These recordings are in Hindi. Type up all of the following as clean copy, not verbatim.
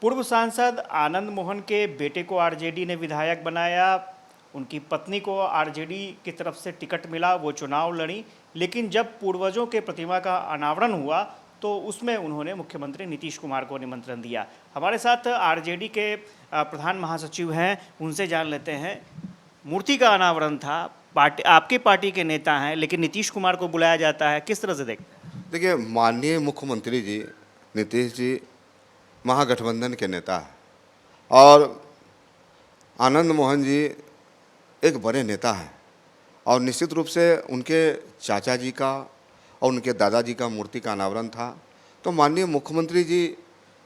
पूर्व सांसद आनंद मोहन के बेटे को आरजेडी ने विधायक बनाया। उनकी पत्नी को आरजेडी की तरफ से टिकट मिला, वो चुनाव लड़ी। लेकिन जब पूर्वजों के प्रतिमा का अनावरण हुआ तो उसमें उन्होंने मुख्यमंत्री नीतीश कुमार को निमंत्रण दिया। हमारे साथ आरजेडी के प्रधान महासचिव हैं, उनसे जान लेते हैं। मूर्ति का अनावरण था, पार्टी आपकी पार्टी के नेता हैं, लेकिन नीतीश कुमार को बुलाया जाता है, किस तरह से देखते हैं? देखिए, माननीय मुख्यमंत्री जी नीतीश जी महागठबंधन के नेता हैं और आनंद मोहन जी एक बड़े नेता हैं और निश्चित रूप से उनके चाचा जी का और उनके दादाजी का मूर्ति का अनावरण था। तो माननीय मुख्यमंत्री जी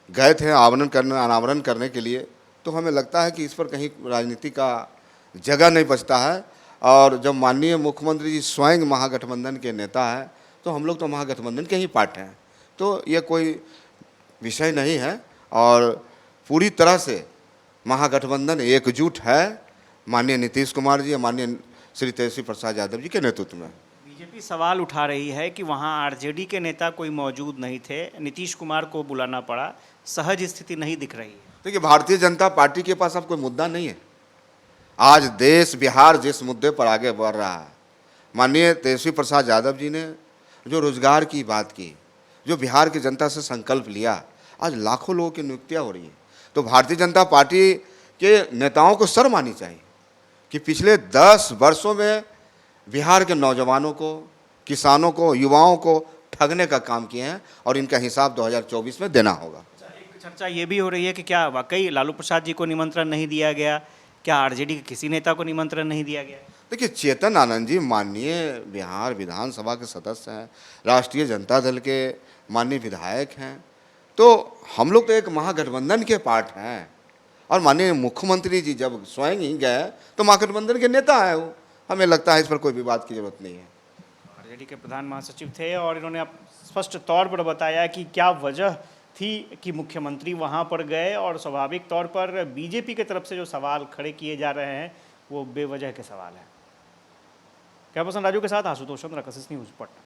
गए थे अनावरण करने के लिए। तो हमें लगता है कि इस पर कहीं राजनीति का जगह नहीं बचता है। और जब माननीय मुख्यमंत्री जी स्वयं महागठबंधन के नेता हैं तो हम लोग तो महागठबंधन के ही पार्ट हैं, तो ये कोई विषय नहीं है। और पूरी तरह से महागठबंधन एकजुट है माननीय नीतीश कुमार जी और माननीय श्री तेजस्वी प्रसाद यादव जी के नेतृत्व में। बीजेपी सवाल उठा रही है कि वहां आरजेडी के नेता कोई मौजूद नहीं थे, नीतीश कुमार को बुलाना पड़ा, सहज स्थिति नहीं दिख रही है। देखिए, भारतीय जनता पार्टी के पास अब कोई मुद्दा नहीं है। आज देश बिहार जिस मुद्दे पर आगे बढ़ रहा है, माननीय तेजस्वी प्रसाद यादव जी ने जो रोजगार की बात की, जो बिहार की जनता से संकल्प लिया, आज लाखों लोगों की नियुक्तियां हो रही हैं। तो भारतीय जनता पार्टी के नेताओं को शर्म आनी चाहिए कि पिछले 10 वर्षों में बिहार के नौजवानों को, किसानों को, युवाओं को ठगने का काम किए हैं और इनका हिसाब 2024 में देना होगा। एक चर्चा ये भी हो रही है कि क्या वाकई लालू प्रसाद जी को निमंत्रण नहीं दिया गया, क्या आरजेडी के किसी नेता को निमंत्रण नहीं दिया गया? देखिए, चेतन आनंद जी माननीय बिहार विधानसभा के सदस्य हैं, राष्ट्रीय जनता दल के माननीय विधायक हैं। तो हम लोग तो एक महागठबंधन के पार्ट हैं और माननीय मुख्यमंत्री जी जब स्वयं ही गए तो महागठबंधन के नेता हैं वो। हमें लगता है इस पर कोई विवाद की जरूरत नहीं है। आरजेडी के प्रधान महासचिव थे और इन्होंने स्पष्ट तौर पर बताया कि क्या वजह थी कि मुख्यमंत्री वहां पर गए, और स्वाभाविक तौर पर बीजेपी की तरफ से जो सवाल खड़े किए जा रहे हैं वो बेवजह के सवाल हैं। कैमरा पर्सन राजू के साथ आशुतोष चंद्र, कशिश न्यूज़, पटना।